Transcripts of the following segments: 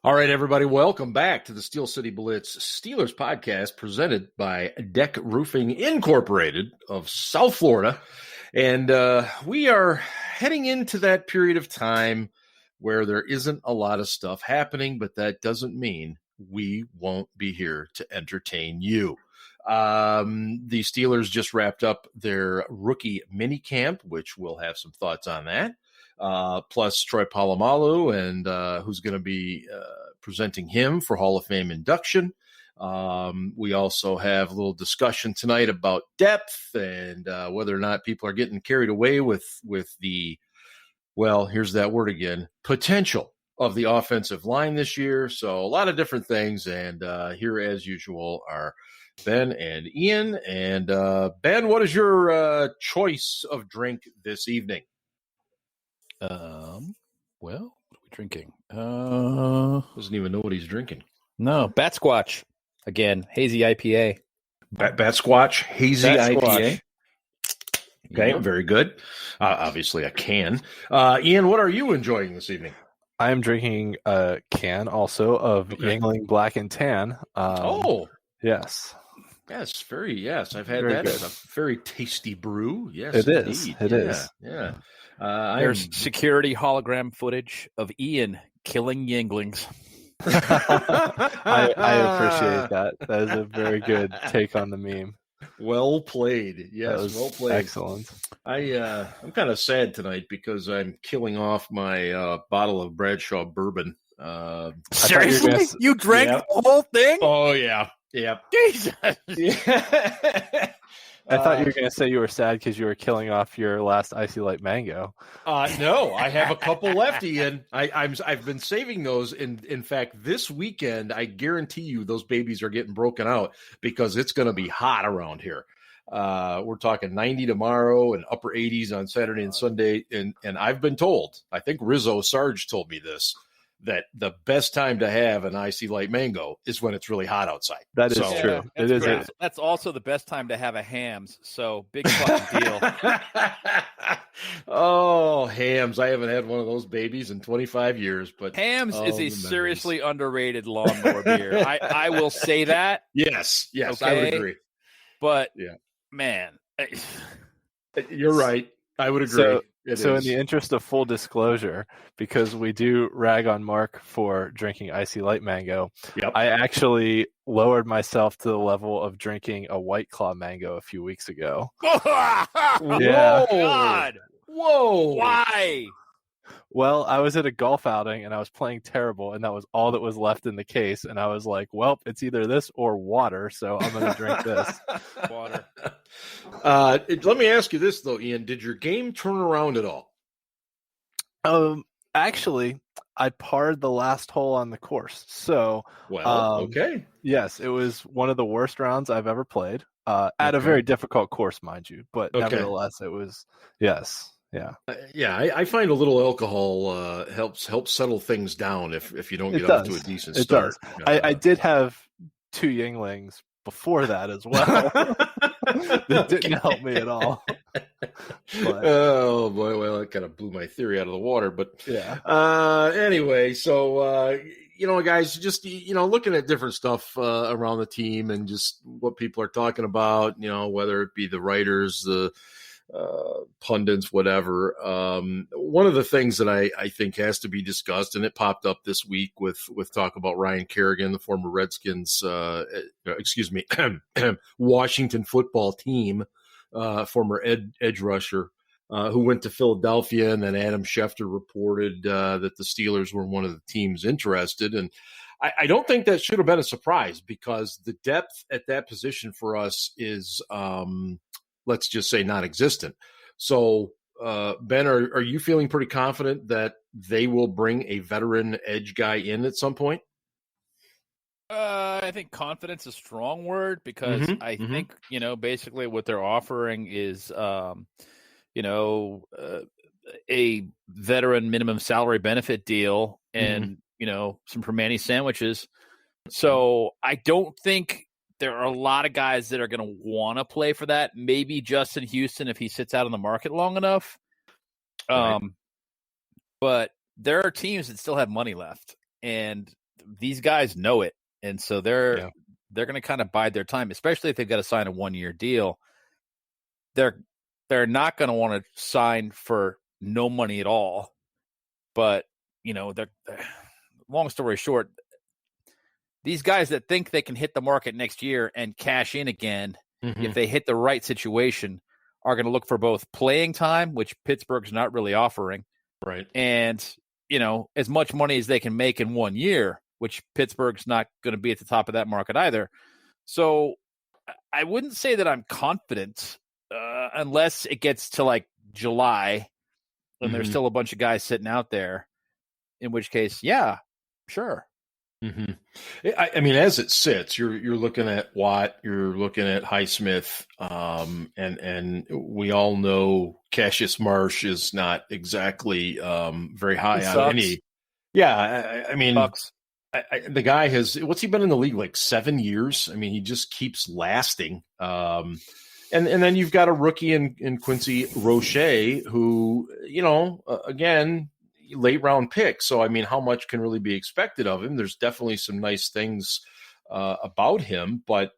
All right, everybody, welcome back to the Steel City Blitz Steelers Podcast presented by DEK Roofing Incorporated of South Florida. And we are heading into that period of time where there isn't a lot of stuff happening, but that doesn't mean we won't be here to entertain you. The Steelers just wrapped up their rookie mini camp, which we'll have some thoughts on that. Plus Troy Polamalu and who's going to be presenting him for Hall of Fame induction. We also have a little discussion tonight about depth and whether or not people are getting carried away with the, well, here's that word again, potential of the offensive line this year. So a lot of different things. And here, as usual, are Ben and Ian. And Ben, what is your choice of drink this evening? Well, what are we drinking? Doesn't even know what he's drinking. No, Bat Squatch. Again, hazy IPA. Bat Squatch, hazy Bat IPA. Squatch. Okay, Yeah. very good. Obviously a can. Ian, what are you enjoying this evening? I am drinking a can also of Yingling Black and Tan. Yes. Yes, yes. I've had Very that. good. It's a very tasty brew. Yes, It is. indeed. It is. Yeah. There's security hologram footage of Ian killing Yinglings. I appreciate that. That is a very good take on the meme. Well played. Yes, That was well played. excellent. I'm kind of sad tonight because I'm killing off my bottle of Bradshaw bourbon. Seriously? You drank Yep. the whole thing? Oh yeah. Jesus. Yeah. I thought you were going to say you were sad because you were killing off your last Icy Light Mango. No, I have a couple left, Ian. I've been saving those. In fact, this weekend, I guarantee you those babies are getting broken out because it's going to be hot around here. We're talking 90 tomorrow and upper 80s on Saturday and Sunday. And I've been told, I think Rizzo Sarge told me this, that the best time to have an icy light mango is when it's really hot outside. That is true. It is. Great. That's also the best time to have a hams. So big fucking deal. Oh, hams. I haven't had one of those babies in 25 years. But Hams is the a seriously underrated lawnmower beer. I will say that. Yes, Okay. I would agree. But, Yeah. man. You're right. I would agree. So in the interest of full disclosure, because we do rag on Mark for drinking Icy Light Mango, Yep. I actually lowered myself to the level of drinking a White Claw Mango a few weeks ago. Yeah. Whoa. God. Whoa. Why? Well, I was at a golf outing and I was playing terrible, and that was all that was left in the case. And I was like, well, it's either this or water, so I'm going to drink this. Water. Let me ask you this, though, Ian. Did your game turn around at all? Actually, I parred the last hole on the course. So, Okay. yes, it was one of the worst rounds I've ever played at a very difficult course, mind you. But nevertheless, it was, yes. Yeah. I find a little alcohol helps settle things down if you don't get off to a decent start. Does. I did have 2 Yinglings before that as well. That didn't help me at all. But, oh boy, well, that kind of blew my theory out of the water. But yeah. Anyway, so guys, just looking at different stuff around the team and just what people are talking about. Whether it be the writers, the pundits, whatever. One of the things that I think has to be discussed, and it popped up this week with talk about Ryan Kerrigan, the former Redskins, Washington football team, former edge rusher, who went to Philadelphia, and then Adam Schefter reported that the Steelers were one of the teams interested. And I don't think that should have been a surprise because the depth at that position for us is let's just say non-existent. So, Ben, are you feeling pretty confident that they will bring a veteran edge guy in at some point? I think confidence is a strong word because I think, basically what they're offering is, a veteran minimum salary benefit deal and, some Permani sandwiches. So I don't think there are a lot of guys that are going to want to play for that. Maybe Justin Houston if he sits out on the market long enough. Right. But there are teams that still have money left, and these guys know it, and so they're going to kind of bide their time, especially if they've got to sign a 1-year deal. They're not going to want to sign for no money at all. But they're long story short, these guys that think they can hit the market next year and cash in again, if they hit the right situation, are going to look for both playing time, which Pittsburgh's not really offering, right, and as much money as they can make in 1 year, which Pittsburgh's not going to be at the top of that market either. So I wouldn't say that I'm confident unless it gets to like July and there's still a bunch of guys sitting out there, in which case, yeah, sure. I mean, as it sits, you're looking at Watt, you're looking at Highsmith, and we all know Cassius Marsh is not exactly very high on any. Yeah, I mean, the guy what's he been in the league, like 7 years? I mean, he just keeps lasting. And then you've got a rookie in Quincy Roche who, again, late round pick. So, I mean, how much can really be expected of him? There's definitely some nice things about him, but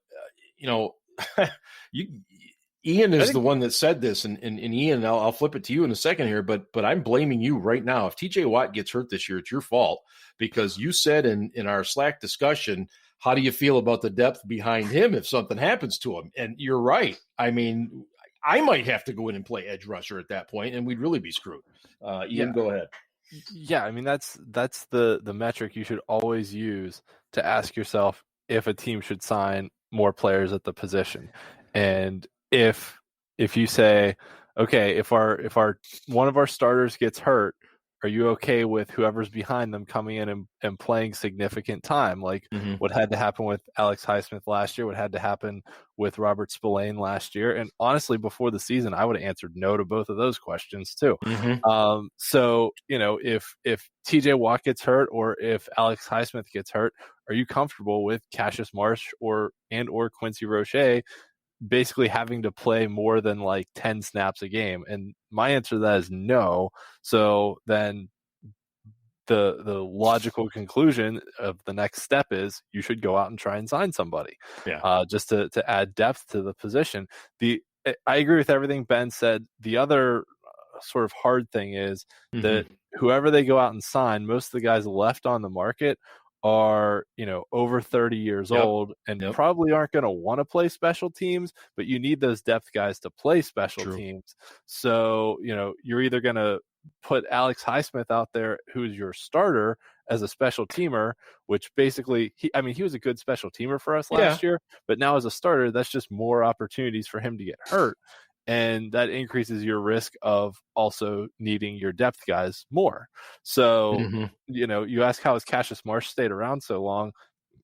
Ian is the one that said this, and Ian, I'll flip it to you in a second here, but I'm blaming you right now. If TJ Watt gets hurt this year, it's your fault, because you said in our Slack discussion, how do you feel about the depth behind him if something happens to him? And you're right. I mean, I might have to go in and play edge rusher at that point, and we'd really be screwed. Ian, go ahead. Yeah, I mean, that's the metric you should always use to ask yourself if a team should sign more players at the position. And if you say, okay, if our one of our starters gets hurt, are you okay with whoever's behind them coming in and playing significant time? Like what had to happen with Alex Highsmith last year, what had to happen with Robert Spillane last year. And honestly, before the season, I would have answered no to both of those questions too. So, if TJ Watt gets hurt or if Alex Highsmith gets hurt, are you comfortable with Cassius Marsh or Quincy Roche basically having to play more than like 10 snaps a game? And my answer to that is no. So then the logical conclusion of the next step is you should go out and try and sign somebody, just to add depth to the position. I agree with everything Ben said. The other sort of hard thing is that whoever they go out and sign, most of the guys left on the market are over 30 years old and probably aren't going to want to play special teams, but you need those depth guys to play special teams. So you're either going to put Alex Highsmith out there, who's your starter, as a special teamer, which basically he was a good special teamer for us last year, but now as a starter, that's just more opportunities for him to get hurt. And that increases your risk of also needing your depth guys more. So, you ask how has Cassius Marsh stayed around so long?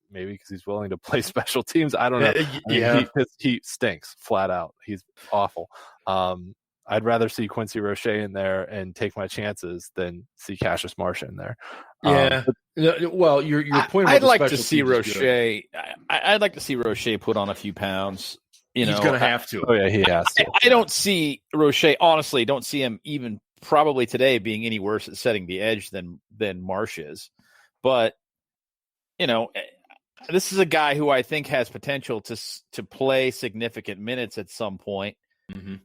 Maybe because he's willing to play special teams. I don't know. He stinks flat out. He's awful. I'd rather see Quincy Roche in there and take my chances than see Cassius Marsh in there. Well, your point. I'd like to see Roche. I'd like to see Roche put on a few pounds. He's going to have to. Oh yeah, he has to. I don't see Roche. Honestly, don't see him even probably today being any worse at setting the edge than Marsh is. But this is a guy who I think has potential to play significant minutes at some point.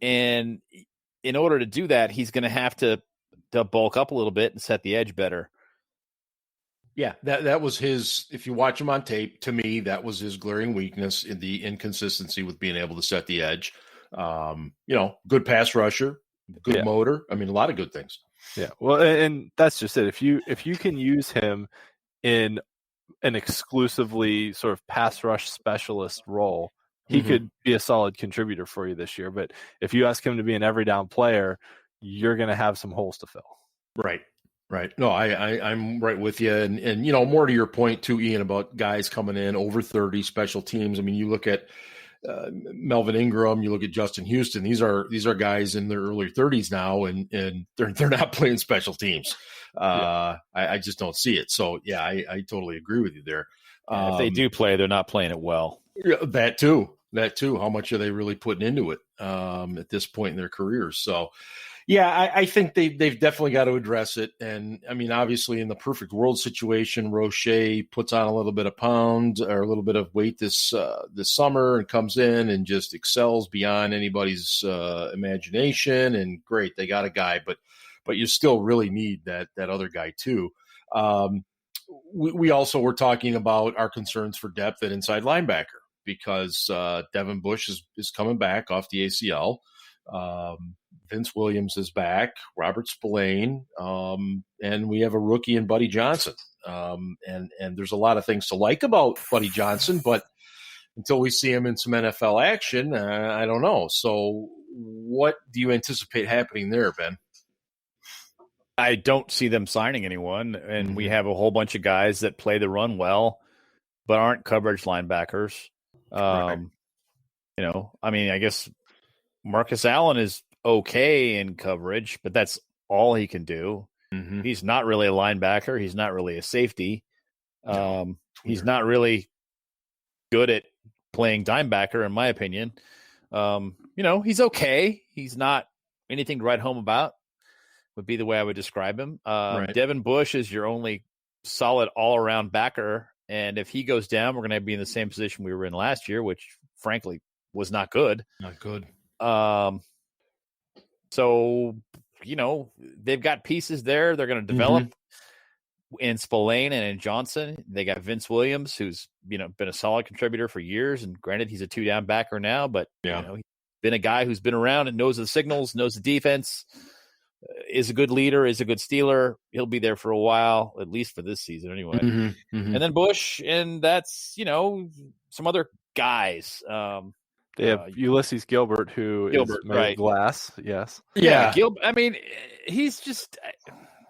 And in order to do that, he's going to have to bulk up a little bit and set the edge better. Yeah, that was his. If you watch him on tape, to me, that was his glaring weakness, in the inconsistency with being able to set the edge. Good pass rusher, good motor. I mean, a lot of good things. Yeah, well, and that's just it. If you can use him in an exclusively sort of pass rush specialist role, he could be a solid contributor for you this year. But if you ask him to be an every down player, you're going to have some holes to fill. Right. No, I'm right with you. And more to your point too, Ian, about guys coming in over 30 special teams. I mean, you look at Melvin Ingram, you look at Justin Houston. These are guys in their early 30s now, and they're not playing special teams. I just don't see it. So yeah, I totally agree with you there. If they do play, they're not playing it well. That too. How much are they really putting into it at this point in their careers? So, Yeah, I think they've definitely got to address it. And I mean, obviously, in the perfect world situation, Roche puts on a little bit of pound or a little bit of weight this summer and comes in and just excels beyond anybody's imagination. And great, they got a guy, but you still really need that other guy too. We also were talking about our concerns for depth at inside linebacker because Devin Bush is coming back off the ACL. Vince Williams is back, Robert Spillane, and we have a rookie in Buddy Johnson. And there's a lot of things to like about Buddy Johnson, but until we see him in some NFL action, I don't know. So what do you anticipate happening there, Ben? I don't see them signing anyone, and we have a whole bunch of guys that play the run well, but aren't coverage linebackers. Right. I mean, I guess Marcus Allen is okay in coverage, but that's all he can do. Mm-hmm. He's not really a linebacker. He's not really a safety. He's not really good at playing dimebacker, in my opinion. He's okay. He's not anything to write home about, would be the way I would describe him. Right. Devin Bush is your only solid all-around backer, and if he goes down, we're going to be in the same position we were in last year, which, frankly, was not good. Not good. So, they've got pieces there. They're going to develop in Spillane and in Johnson. They got Vince Williams, who's, been a solid contributor for years. And granted, he's a 2-down backer now, but, he's been a guy who's been around and knows the signals, knows the defense, is a good leader, is a good Steeler. He'll be there for a while, at least for this season anyway. And then Bush, and that's, some other guys. They have Ulysses Gilbert, who is made of glass. Yes. Yeah. I mean, he's just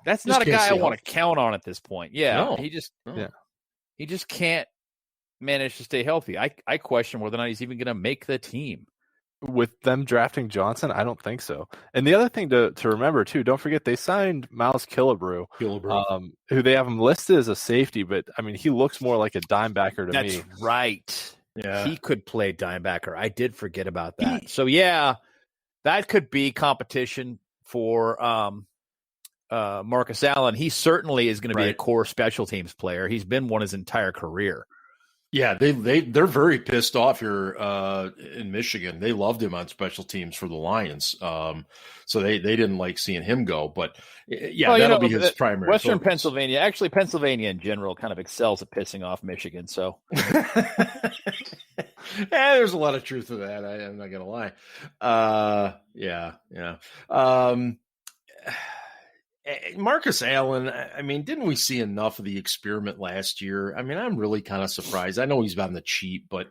that's not a guy I want to count on at this point. Yeah. No. He just can't manage to stay healthy. I question whether or not he's even going to make the team. With them drafting Johnson, I don't think so. And the other thing to remember, too, don't forget they signed Miles Killebrew, who they have him listed as a safety, but, I mean, he looks more like a dimebacker to me. That's right. Yeah. He could play dimebacker. I did forget about that. So, yeah, that could be competition for Marcus Allen. He certainly is going to be a core special teams player. He's been one his entire career. Yeah, they're very pissed off here in Michigan. They loved him on special teams for the Lions. So they didn't like seeing him go. But, that'll be his primary Western focus. Pennsylvania, actually Pennsylvania in general kind of excels at pissing off Michigan. So there's a lot of truth to that. I'm not going to lie. Marcus Allen, I mean, didn't we see enough of the experiment last year? I mean, I'm really kind of surprised. I know he's on the cheap, but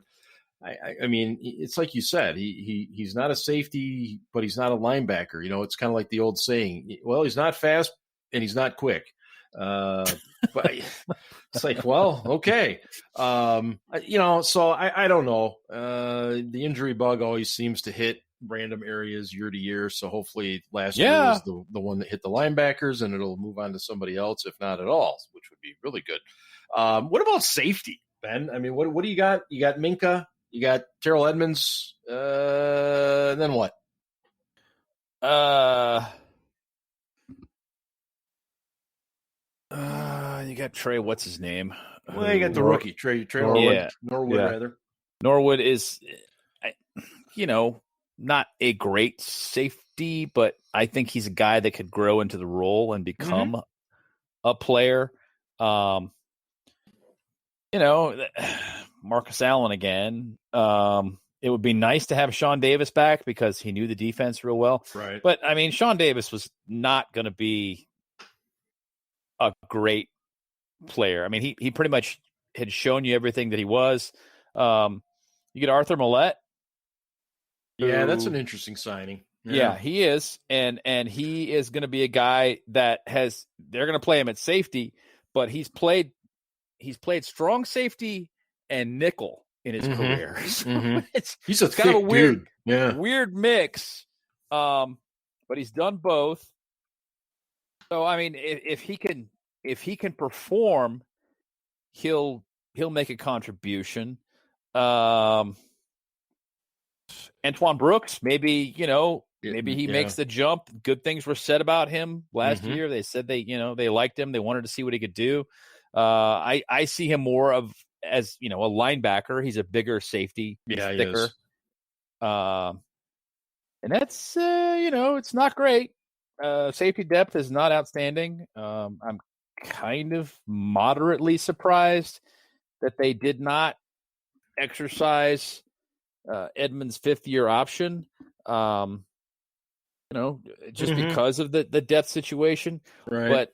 I mean, it's like you said, he's not a safety, but he's not a linebacker. It's kind of like the old saying, well, he's not fast and he's not quick. But it's like, well, okay. So I don't know. The injury bug always seems to hit random areas year to year. So hopefully last year was the one that hit the linebackers and it'll move on to somebody else, if not at all, which would be really good. What about safety, Ben? I mean, what do you got? You got Minka, you got Terrell Edmonds, and then what? You got Trey, what's his name? Well, you got the rookie, Trey Norwood. Norwood, rather. Norwood is, not a great safety, but I think he's a guy that could grow into the role and become a player. Marcus Allen again. It would be nice to have Sean Davis back because he knew the defense real well. Right. But, I mean, Sean Davis was not going to be a great player. I mean, he pretty much had shown you everything that he was. You get Arthur Millette. Yeah, that's an interesting signing. Yeah, he is. And he is going to be a guy that they're going to play him at safety, but he's played strong safety and nickel in his career. So he's a kind of a weird, dude. Weird mix. But he's done both. So I mean, if he can perform, he'll make a contribution. Antoine Brooks, maybe, maybe he makes the jump. Good things were said about him last year. They said they liked him. They wanted to see what he could do. I see him more as a linebacker. He's a bigger safety. Yeah, he's he thicker. is. And that's it's not great. Safety depth is not outstanding. I'm kind of moderately surprised that they did not exercise Edmonds' fifth-year option. Just because of the depth situation. Right. But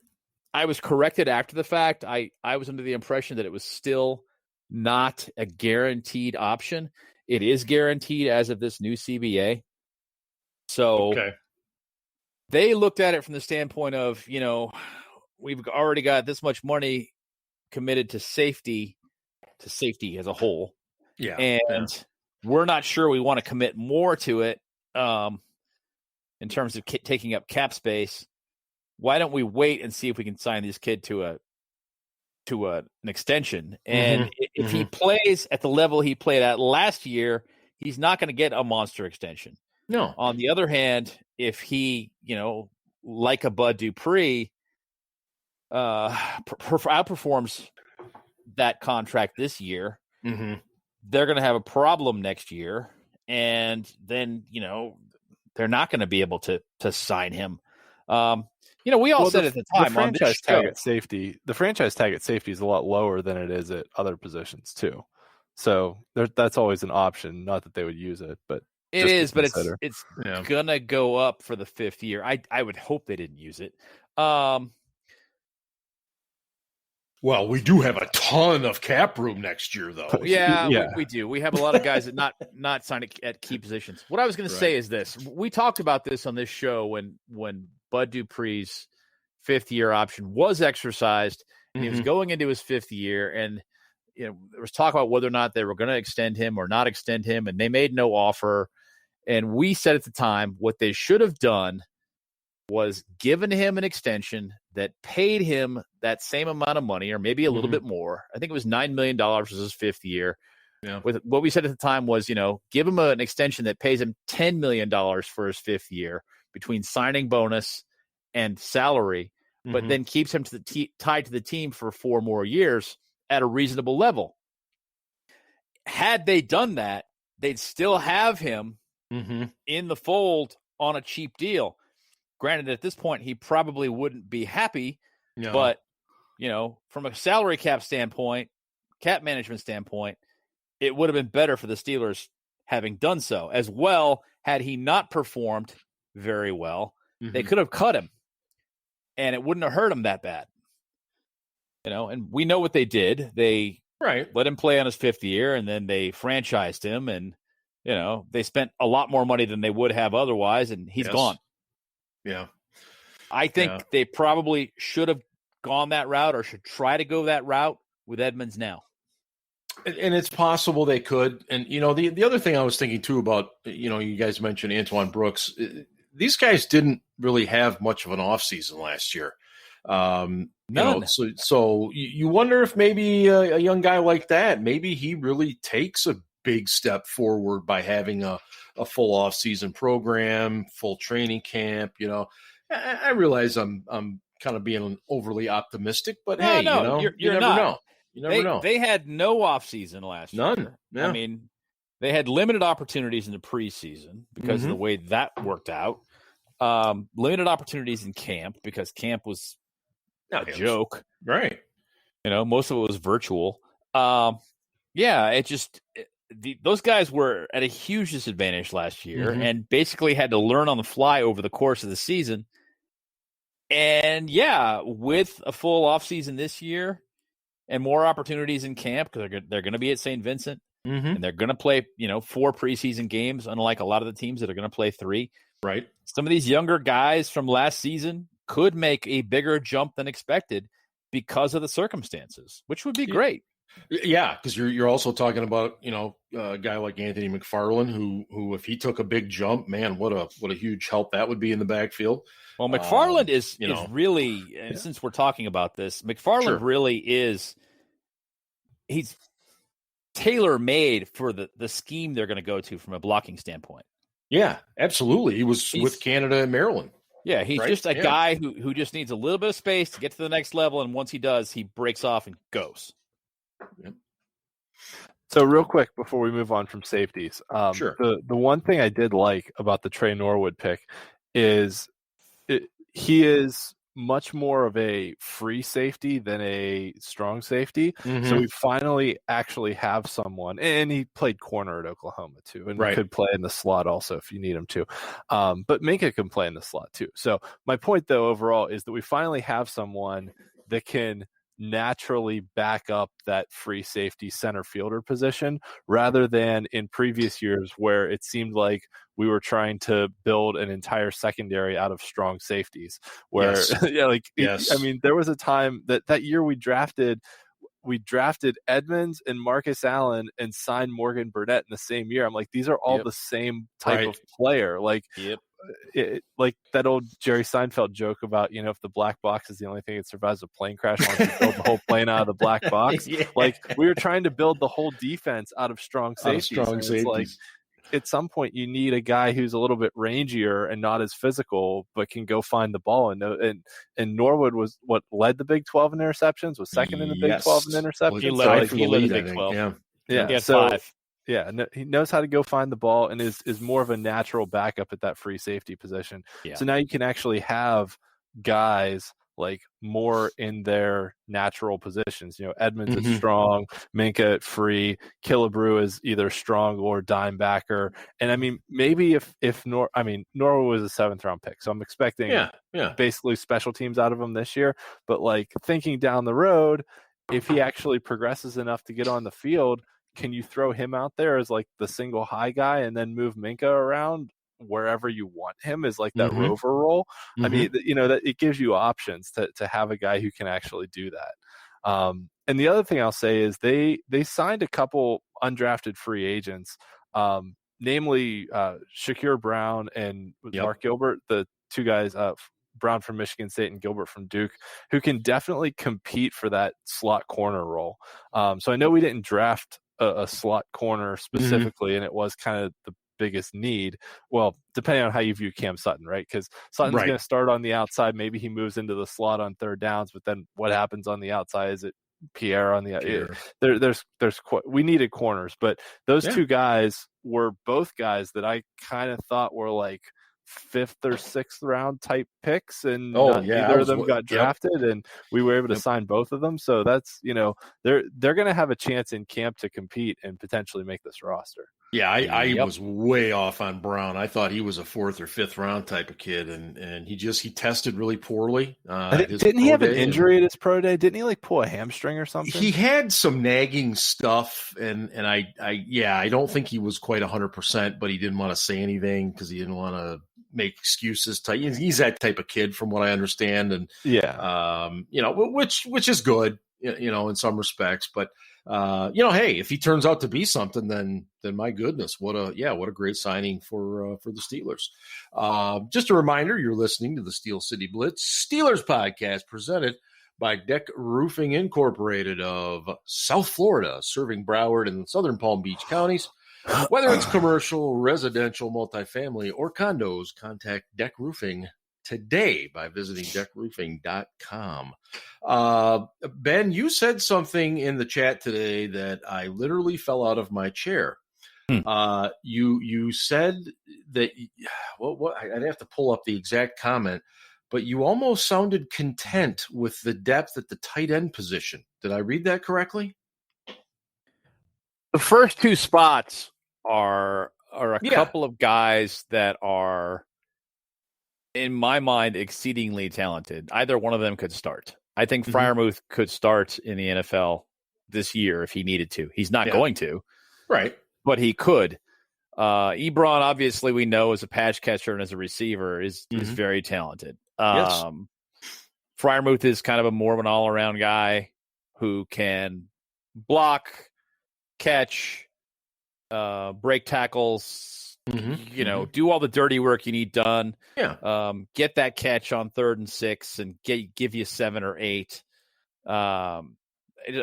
I was corrected after the fact. I was under the impression that it was still not a guaranteed option. It is guaranteed as of this new CBA. So they looked at it from the standpoint of, we've already got this much money committed to safety as a whole. Yeah. And we're not sure we want to commit more to it in terms of taking up cap space. Why don't we wait and see if we can sign this kid to an extension? And if he plays at the level he played at last year, he's not going to get a monster extension. No. On the other hand, if he, like a Bud Dupree, outperforms that contract this year, they're going to have a problem next year. And then, they're not going to be able to sign him. We all said at the time on this show, the franchise tag at safety is a lot lower than it is at other positions too. So that's always an option. Not that they would use it, but it is. But it's gonna go up for the fifth year. I would hope they didn't use it. Well, we do have a ton of cap room next year, though. Yeah. We do. We have a lot of guys that not signed at key positions. What I was going to say is this: we talked about this on this show when Bud Dupree's fifth-year option was exercised, and he was going into his fifth year, and there was talk about whether or not they were going to extend him or not extend him, and they made no offer. And we said at the time what they should have done was given him an extension that paid him that same amount of money, or maybe a little bit more. I think it was $9 million was his fifth year. Yeah. With what we said at the time was, give him an extension that pays him $10 million for his fifth year between signing bonus and salary, but then keeps him tied to the team for 4 more years at a reasonable level. Had they done that, they'd still have him in the fold on a cheap deal. Granted, at this point, he probably wouldn't be happy, but, from a salary cap standpoint, cap management standpoint, it would have been better for the Steelers having done so. As well, had he not performed very well, they could have cut him, and it wouldn't have hurt him that bad. And we know what they did. They let him play on his fifth year, and then they franchised him, and, they spent a lot more money than they would have otherwise, and he's gone. Yeah. I think they probably should have gone that route, or should try to go that route with Edmonds now. And it's possible they could. And, the other thing I was thinking too about, you guys mentioned Antoine Brooks. These guys didn't really have much of an offseason last year. None. So you wonder if maybe a young guy like that, maybe he really takes a big step forward by having a full offseason program, full training camp. I realize I'm kind of being overly optimistic, but you never not. know. You never know. They had no offseason last year. None. Yeah. I mean, they had limited opportunities in the preseason because of the way that worked out. Limited opportunities in camp because camp was a joke. Right. Most of it was virtual. Those guys were at a huge disadvantage last year and basically had to learn on the fly over the course of the season. And with a full offseason this year and more opportunities in camp, because they're going to be at St. Vincent and they're going to play, 4 preseason games, unlike a lot of the teams that are going to play 3. Right. Some of these younger guys from last season could make a bigger jump than expected because of the circumstances, which would be great. Yeah, because you're also talking about a guy like Anthony McFarland, who if he took a big jump, man, what a huge help that would be in the backfield. Well, McFarland is really, since we're talking about this, McFarland really is. He's tailor made for the scheme they're going to go to from a blocking standpoint. Yeah, absolutely. He was with Canada and Maryland. Yeah, he's just a guy who just needs a little bit of space to get to the next level, and once he does, he breaks off and goes. Yep. So real quick before we move on from safeties, sure. The one thing I did like about the Trey Norwood pick is he is much more of a free safety than a strong safety. Mm-hmm. So we finally actually have someone, and he played corner at Oklahoma too, and could play in the slot also if you need him to. But Minka can play in the slot too. So my point though overall is that we finally have someone that can naturally back up that free safety center fielder position rather than in previous years where it seemed like we were trying to build an entire secondary out of strong safeties where I mean, there was a time that year we drafted Edmonds and Marcus Allen and signed Morgan Burnett in the same year. I'm like, these are all the same type of player. Like, like that old Jerry Seinfeld joke about, if the black box is the only thing that survives a plane crash, why don't you build the whole plane out of the black box? Like, we were trying to build the whole defense out of strong safeties. Like, at some point you need a guy who's a little bit rangier and not as physical, but can go find the ball. And Norwood was what led the Big 12 in interceptions, was second in the Big 12 in interceptions. He led the Big 12. Yeah. He had 5. Yeah, he knows how to go find the ball and is more of a natural backup at that free safety position. Yeah. So now you can actually have guys like more in their natural positions. Edmonds is strong, Minka at free, Killebrew is either strong or dime backer. And I mean, maybe if Norwood was a 7th round pick, so I'm expecting basically special teams out of him this year. But like thinking down the road, if he actually progresses enough to get on the field, can you throw him out there as like the single high guy and then move Minka around wherever you want him as like that rover role? I mean, that it gives you options to have a guy who can actually do that. And the other thing I'll say is they signed a couple undrafted free agents, namely Shakur Brown and Mark Gilbert, the two guys, Brown from Michigan State and Gilbert from Duke, who can definitely compete for that slot corner role. So I know we didn't draft a slot corner specifically, and it was kind of the biggest need. Well, depending on how you view Cam Sutton, right? Because Sutton's going to start on the outside. Maybe he moves into the slot on third downs, but then what happens on the outside? Is it Pierre on the we needed corners, but those two guys were both guys that I kind of thought were like 5th or 6th round type picks, and neither of them got drafted, and we were able to sign both of them. So that's they're going to have a chance in camp to compete and potentially make this roster. Yeah, I was way off on Brown. I thought he was a 4th or 5th round type of kid, and he tested really poorly. Didn't he have an injury at his pro day? Didn't he like pull a hamstring or something? He had some nagging stuff, and I don't think he was quite 100%, but he didn't want to say anything because he didn't want to make excuses. He's that type of kid, from what I understand, and which is good, in some respects, but. Hey, if he turns out to be something, then my goodness, what a great signing for the Steelers. Just a reminder, you're listening to the Steel City Blitz Steelers Podcast, presented by DEK Roofing Incorporated of South Florida, serving Broward and Southern Palm Beach counties. Whether it's commercial, residential, multifamily, or condos, contact DEK Roofing today by visiting dekroofing.com. Ben, you said something in the chat today that I literally fell out of my chair. You said that, I'd have to pull up the exact comment, but you almost sounded content with the depth at the tight end position. Did I read that correctly? The first 2 spots are a couple of guys that are, in my mind, exceedingly talented. Either one of them could start. I think Freiermuth could start in the NFL this year if he needed to. He's not going to. Right. But he could. Ebron, obviously, we know as a pass catcher and as a receiver is very talented. Yes. Freiermuth is kind of a more of an all-around guy who can block, catch, break tackles, do all the dirty work you need done. Yeah. Get that catch on 3rd and 6 and give you 7 or 8.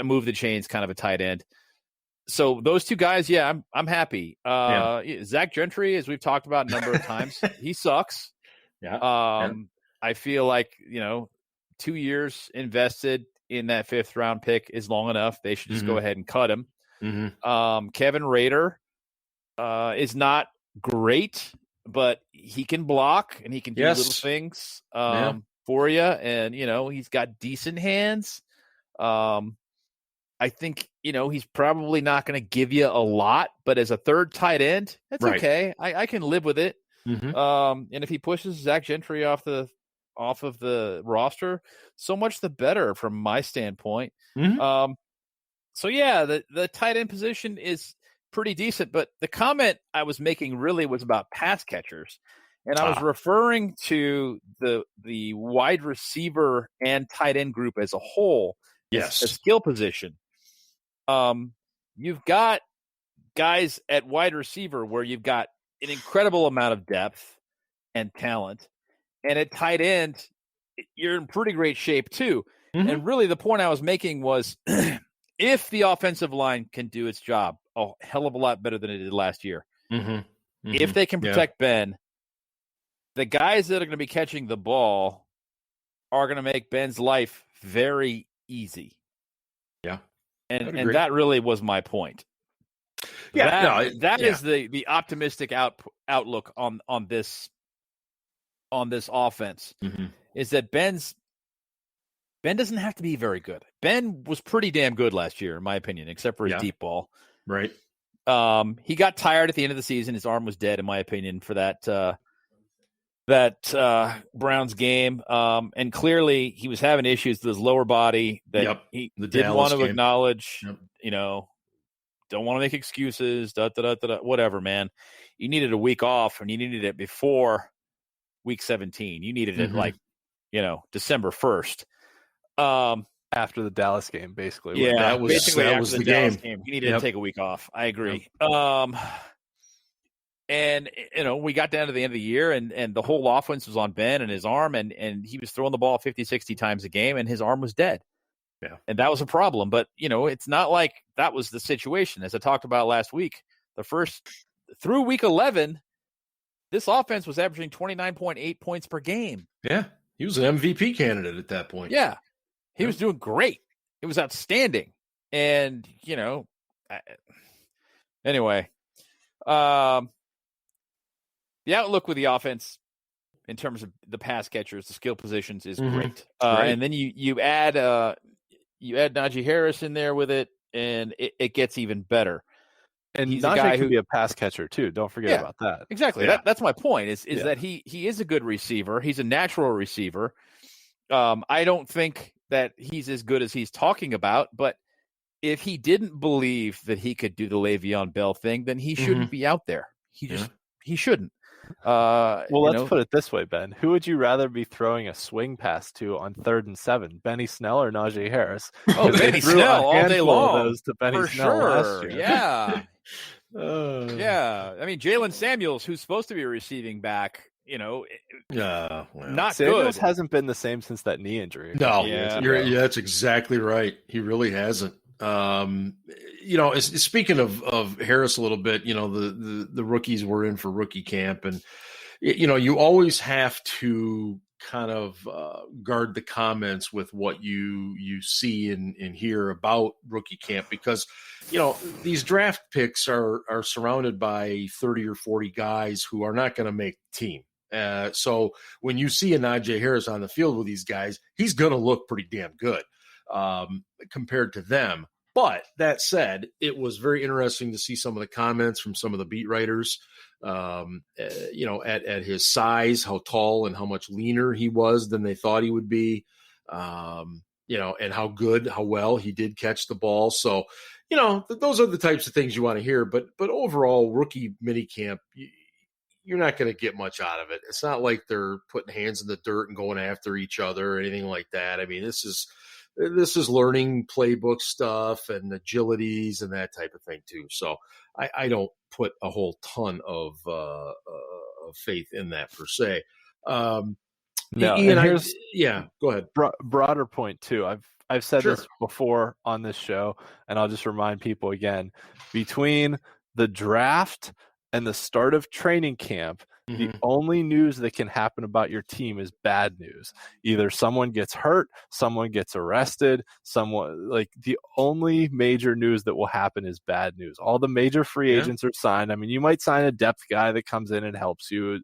Move the chains, kind of a tight end. So those two guys, yeah, I'm happy. Zach Gentry, as we've talked about a number of times, he sucks. I feel like 2 years invested in that 5th round pick is long enough. They should just go ahead and cut him. Kevin Rader is not great, but he can block and he can do little things for you. And he's got decent hands. I think, he's probably not going to give you a lot, but as a 3rd tight end, that's okay. I can live with it. And if he pushes Zach Gentry off of the roster, so much the better from my standpoint. So yeah, the tight end position is pretty decent, but the comment I was making really was about pass catchers. And I was referring to the wide receiver and tight end group as a whole. Yes. A skill position. You've got guys at wide receiver where you've got an incredible amount of depth and talent. And at tight end, you're in pretty great shape too. And really the point I was making was if the offensive line can do its job a hell of a lot better than it did last year, if they can protect Ben, the guys that are going to be catching the ball are going to make Ben's life very easy. Yeah. And that really was my point. Yeah. That is the optimistic outlook on this offense is that Ben doesn't have to be very good. Ben was pretty damn good last year, in my opinion, except for his deep ball. Right. He got tired at the end of the season. His arm was dead, in my opinion, for that Browns game. And clearly he was having issues with his lower body that he didn't want to acknowledge, don't want to make excuses, whatever, man. You needed a week off, and you needed it before week 17. You needed it December 1st. After the Dallas game, basically. Yeah, that was the Dallas game. He needed to take a week off. I agree. And we got down to the end of the year, and the whole offense was on Ben and his arm, and he was throwing the ball 50, 60 times a game, and his arm was dead. Yeah. And that was a problem. But, it's not like that was the situation. As I talked about last week, through week 11, this offense was averaging 29.8 points per game. Yeah. He was an MVP candidate at that point. Yeah. He was doing great. It was outstanding. And, anyway, the outlook with the offense in terms of the pass catchers, the skill positions is great. And then you add Najee Harris in there with it, and it gets even better. And he's Najee can be a pass catcher too. Don't forget about that. Exactly. Yeah. That's my point. Is that he is a good receiver. He's a natural receiver. I don't think that he's as good as he's talking about, but if he didn't believe that he could do the Le'Veon Bell thing, then he shouldn't be out there. He shouldn't. Well, let's put it this way, Ben. Who would you rather be throwing a swing pass to on 3rd and 7? Benny Snell or Najee Harris? Oh, Benny Snell all day long. Those to Benny for Snell last year. Yeah. Yeah. I mean, Jalen Samuels, who's supposed to be a receiving back, not Samuels good. hasn't been the same since that knee injury. No, that's exactly right. He really hasn't. Speaking of Harris a little bit, the rookies were in for rookie camp, and you always have to kind of guard the comments with what you see and hear about rookie camp, because these draft picks are surrounded by 30 or 40 guys who are not going to make the team. So when you see a Najee Harris on the field with these guys, he's going to look pretty damn good compared to them. But that said, it was very interesting to see some of the comments from some of the beat writers, at his size, how tall and how much leaner he was than they thought he would be, and how well he did catch the ball. So, those are the types of things you want to hear. But overall, rookie minicamp, you're not going to get much out of it. It's not like they're putting hands in the dirt and going after each other or anything like that. I mean, this is learning playbook stuff and agilities and that type of thing too. So I don't put a whole ton of faith in that per se. No, Ian, go ahead. Broader point too. I've said Sure. this before on this show, and I'll just remind people again. Between the draft and the start of training camp, the only news that can happen about your team is bad news. Either someone gets hurt, someone gets arrested, the only major news that will happen is bad news. All the major free agents are signed. I mean, you might sign a depth guy that comes in and helps you,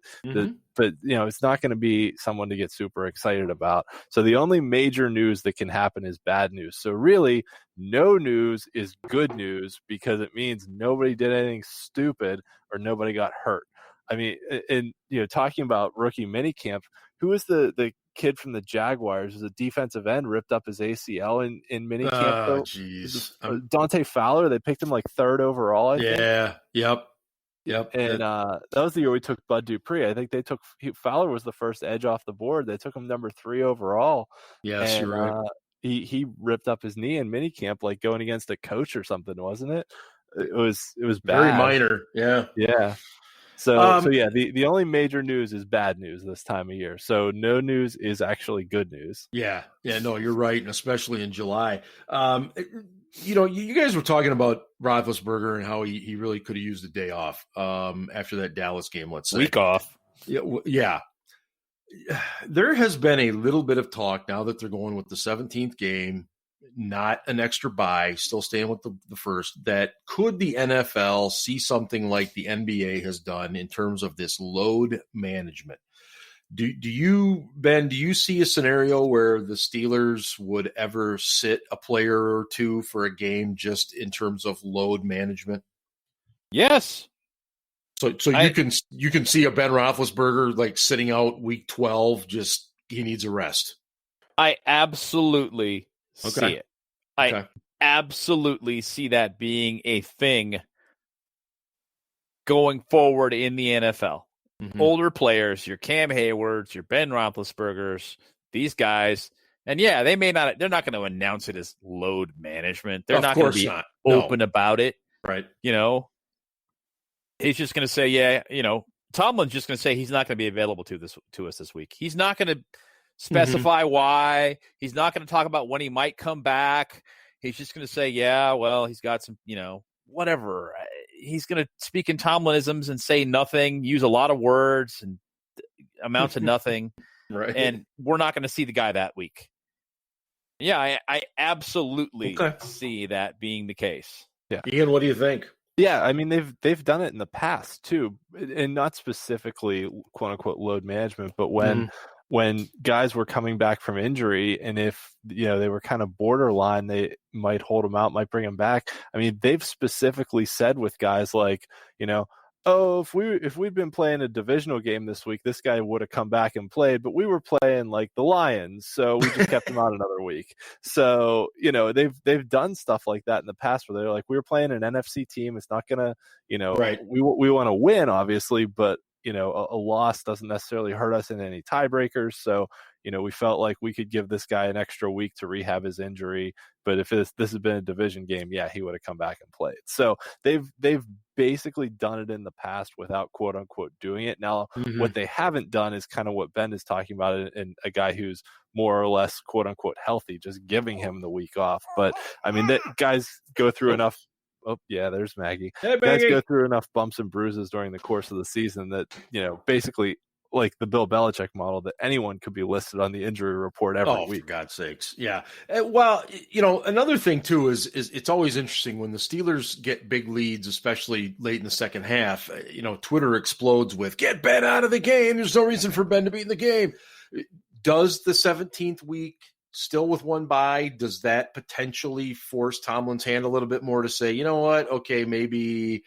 but it's not going to be someone to get super excited about. So the only major news that can happen is bad news. So really, no news is good news because it means nobody did anything stupid or nobody got hurt. I mean, and talking about rookie minicamp, who was the kid from the Jaguars? Was a defensive end, ripped up his ACL in minicamp. Oh, jeez. Dante Fowler. They picked him like 3rd overall. I think. Yep. And that was the year we took Bud Dupree. I think Fowler was the first edge off the board. They took him number 3 overall. Yes, you're right. He ripped up his knee in minicamp, like going against a coach or something, wasn't it? It was bad. Very minor. Yeah. Yeah. So yeah, the only major news is bad news this time of year. So no news is actually good news. Yeah. No, you're right, and especially in July. You guys were talking about Roethlisberger and how he really could have used a day off after that Dallas game. Let's say week off. Yeah. There has been a little bit of talk now that they're going with the 17th game, not an extra bye, still staying with the first, that could the NFL see something like the NBA has done in terms of this load management? Do you see a scenario where the Steelers would ever sit a player or two for a game just in terms of load management? Yes. So you can see a Ben Roethlisberger like sitting out week 12, just he needs a rest. I absolutely see it. I absolutely see that being a thing going forward in the NFL. Older players, your Cam Haywards, your Ben Roethlisbergers, these guys, and they're not going to announce it as load management. They're not going to be open about it. Right. He's just going to say, Tomlin's just going to say he's not going to be available to us this week. He's not going to specify why. He's not going to talk about when he might come back. He's just going to say, he's got some, whatever. He's going to speak in Tomlinisms and say nothing, use a lot of words and amount to nothing. Right. And we're not going to see the guy that week. Yeah, I absolutely see that being the case. Yeah. Ian, what do you think? Yeah, I mean they've done it in the past too, and not specifically quote unquote load management, but when guys were coming back from injury, and if they were kind of borderline, they might hold them out, might bring them back. I mean, they've specifically said with guys like if we'd been playing a divisional game this week, this guy would have come back and played, but we were playing like the Lions, so we just kept him out another week. So they've done stuff like that in the past where they're like, we were playing an NFC team, it's not gonna right. We want to win obviously, but a loss doesn't necessarily hurt us in any tiebreakers. So, we felt like we could give this guy an extra week to rehab his injury. But if this had been a division game, he would have come back and played. So they've basically done it in the past without quote unquote doing it. Now, what they haven't done is kind of what Ben is talking about, and a guy who's more or less quote unquote healthy, just giving him the week off. But I mean, that guys go through enough. Oh, yeah, there's Maggie. Hey, Maggie. Guys go through enough bumps and bruises during the course of the season that, basically like the Bill Belichick model, that anyone could be listed on the injury report every week. For God's sakes. Yeah. Well, another thing too is it's always interesting when the Steelers get big leads, especially late in the second half, Twitter explodes with get Ben out of the game. There's no reason for Ben to be in the game. Does the 17th week, still with one bye, does that potentially force Tomlin's hand a little bit more to say, you know what? Okay, maybe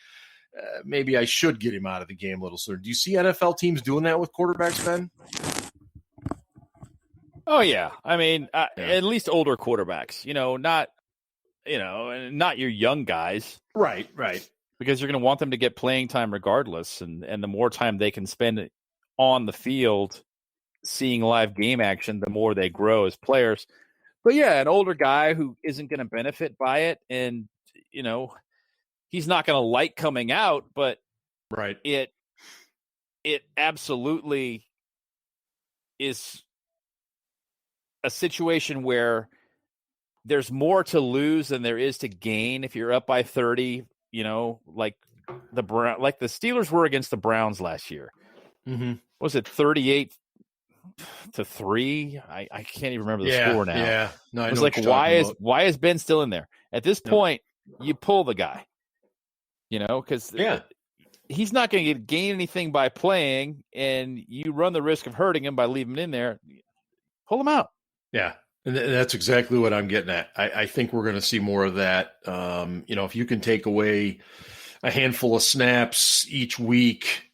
I should get him out of the game a little sooner. Do you see NFL teams doing that with quarterbacks, Ben? Oh yeah, I mean, at least older quarterbacks. Not your young guys. Right. Because you're going to want them to get playing time regardless, and the more time they can spend on the field seeing live game action, the more they grow as players. But yeah, an older guy who isn't going to benefit by it, and he's not going to like coming out, but right, it absolutely is a situation where there's more to lose than there is to gain if you're up by 30, like the Steelers were against the Browns last year. Mm-hmm. Was it 38-3? I can't even remember the score now. Yeah. No, I was know like, why is Ben still in there? At this point, you pull the guy, because he's not going to gain anything by playing, and you run the risk of hurting him by leaving him in there. Pull him out. Yeah. And that's exactly what I'm getting at. I think we're going to see more of that. If you can take away a handful of snaps each week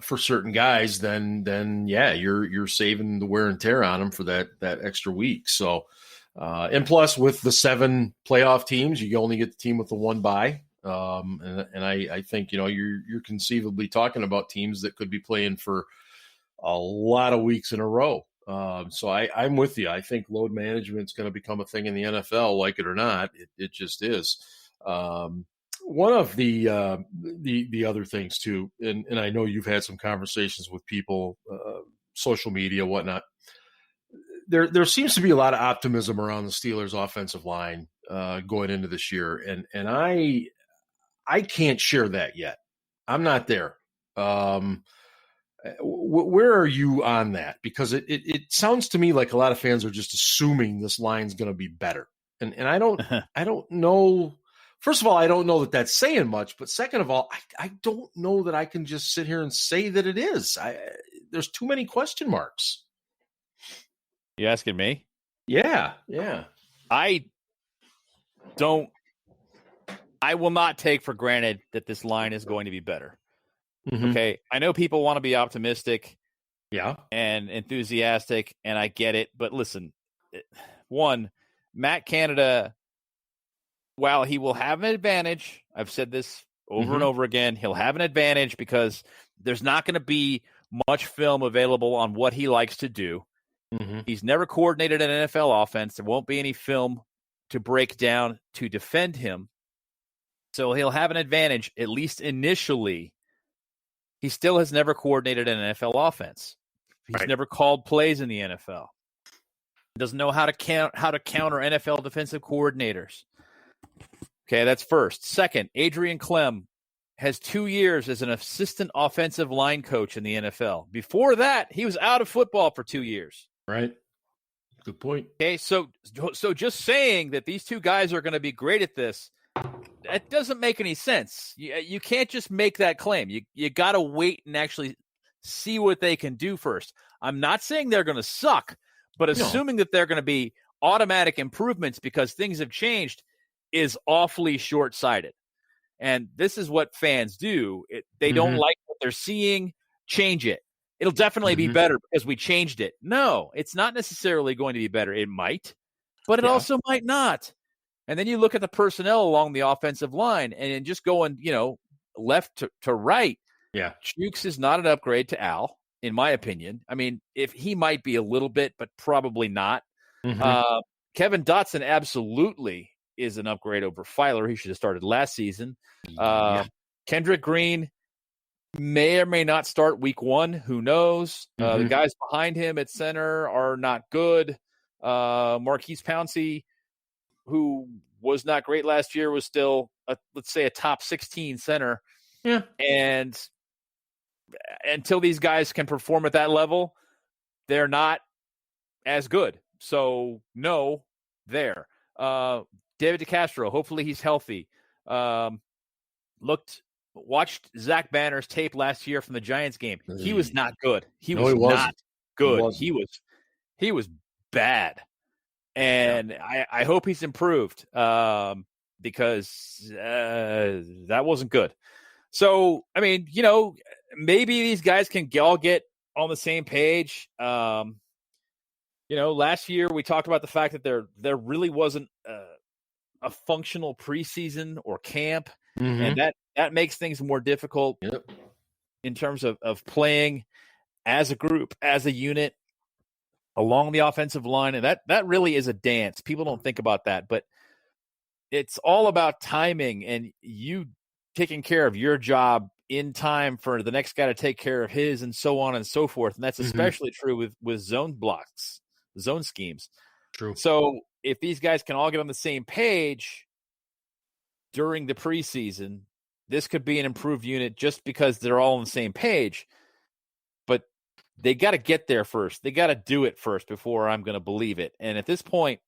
for certain guys, then you're saving the wear and tear on them for that extra week. So, and plus with the 7 playoff teams, you only get the team with the 1 bye. And I think, you're conceivably talking about teams that could be playing for a lot of weeks in a row. So I'm with you. I think load management is going to become a thing in the NFL, like it or not. It just is. One of the other things too, and I know you've had some conversations with people, social media, whatnot. There seems to be a lot of optimism around the Steelers' offensive line going into this year, and I can't share that yet. I'm not there. Where are you on that? Because it sounds to me like a lot of fans are just assuming this line's going to be better, and I don't know. First of all, I don't know that that's saying much, but second of all, I don't know that I can just sit here and say that it is. There's too many question marks. You asking me? Yeah. I will not take for granted that this line is going to be better. Mm-hmm. Okay. I know people want to be optimistic and enthusiastic, and I get it. But listen, one, Matt Canada, while he will have an advantage, I've said this over and over again, he'll have an advantage because there's not going to be much film available on what he likes to do. Mm-hmm. He's never coordinated an NFL offense. There won't be any film to break down to defend him. So he'll have an advantage, at least initially. He still has never coordinated an NFL offense. He's never called plays in the NFL. He doesn't know how to counter NFL defensive coordinators. Okay, that's first. Second, Adrian Clem has 2 years as an assistant offensive line coach in the NFL. Before that, he was out of football for 2 years. Right. Good point. Okay, so just saying that these two guys are going to be great at this, that doesn't make any sense. You can't just make that claim. You got to wait and actually see what they can do first. I'm not saying they're going to suck, but assuming that they're going to be automatic improvements because things have changed is awfully short-sighted. And this is what fans do. They don't like what they're seeing, change it. It'll definitely be better because we changed it. No, it's not necessarily going to be better. It might, but it also might not. And then you look at the personnel along the offensive line and just going, left to right. Yeah. Chooks is not an upgrade to Al, in my opinion. I mean, if he might be a little bit, but probably not. Mm-hmm. Kevin Dotson absolutely is an upgrade over Filer. He should have started last season. Kendrick Green may or may not start week 1. Who knows? The guys behind him at center are not good. Marquise Pouncey, who was not great last year, was still, let's say, a top 16 center. Yeah. And until these guys can perform at that level, they're not as good. So, no, there. David DeCastro, hopefully he's healthy. Watched Zach Banner's tape last year from the Giants game. He was not good. He was not good. He was bad. And I hope he's improved because that wasn't good. So, I mean, maybe these guys can all get on the same page. Last year we talked about the fact that there really wasn't a functional preseason or camp, and that makes things more difficult in terms of playing as a group, as a unit, along the offensive line. And that really is a dance. People don't think about that, but it's all about timing and you taking care of your job in time for the next guy to take care of his, and so on and so forth. And that's especially true with zone blocks, zone schemes. True. So if these guys can all get on the same page during the preseason, this could be an improved unit just because they're all on the same page. But they got to get there first. They got to do it first before I'm going to believe it. And at this point,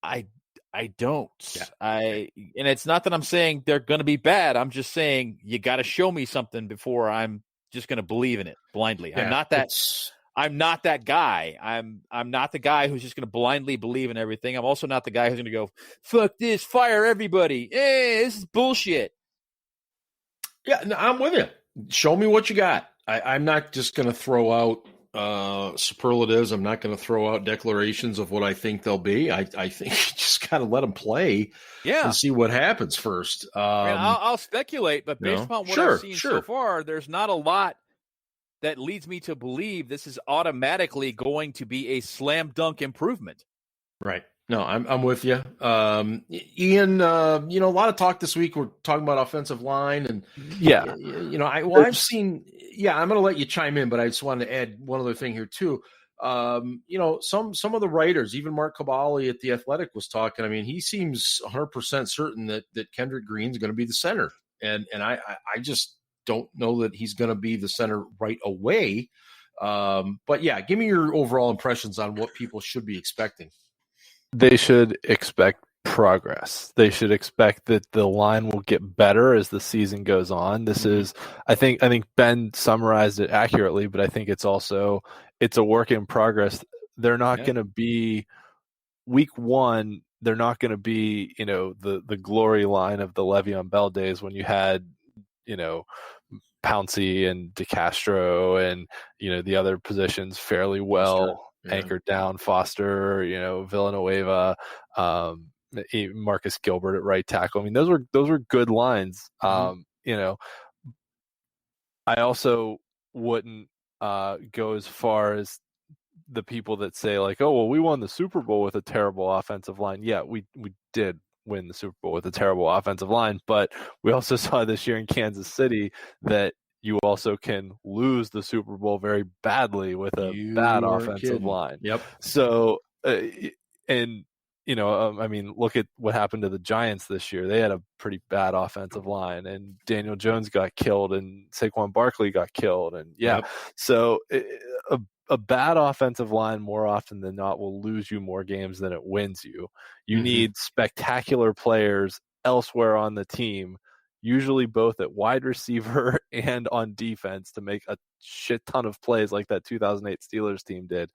I don't. Yeah. And it's not that I'm saying they're going to be bad. I'm just saying you got to show me something before I'm just going to believe in it blindly. Yeah, I'm not that guy. I'm not the guy who's just going to blindly believe in everything. I'm also not the guy who's going to go, fuck this, fire everybody. Hey, this is bullshit. Yeah, no, I'm with you. Show me what you got. I'm not just going to throw out superlatives. I'm not going to throw out declarations of what I think they'll be. I think you just got to let them play and see what happens first. I'll speculate, but based upon what I've seen so far, there's not a lot that leads me to believe this is automatically going to be a slam dunk improvement. Right. No, I'm with you. Ian, a lot of talk this week. We're talking about offensive line and I've seen, I'm going to let you chime in, but I just wanted to add one other thing here too. Some of the writers, even Mark Cabali at The Athletic was talking. I mean, he seems 100% certain that Kendrick Green is going to be the center. And I just don't know that he's going to be the center right away. But yeah, give me your overall impressions on what people should be expecting. They should expect progress. They should expect that the line will get better as the season goes on. This is, I think Ben summarized it accurately, but I think it's a work in progress. They're not going to be week one. They're not going to be, the glory line of the Le'Veon Bell days when you had, Pouncey and DeCastro and, the other positions fairly well anchored down. Foster, Villanueva, Marcus Gilbert at right tackle. I mean, those were good lines. I also wouldn't go as far as the people that say like, oh, well, we won the Super Bowl with a terrible offensive line. Yeah, we did win the Super Bowl with a terrible offensive line, but we also saw this year in Kansas City that you also can lose the Super Bowl very badly with a bad offensive line. Yep. So, look at what happened to the Giants this year. They had a pretty bad offensive line, and Daniel Jones got killed, and Saquon Barkley got killed, and So a bad offensive line more often than not will lose you more games than it wins you. You need spectacular players elsewhere on the team, usually both at wide receiver and on defense, to make a shit ton of plays like that 2008 Steelers team did.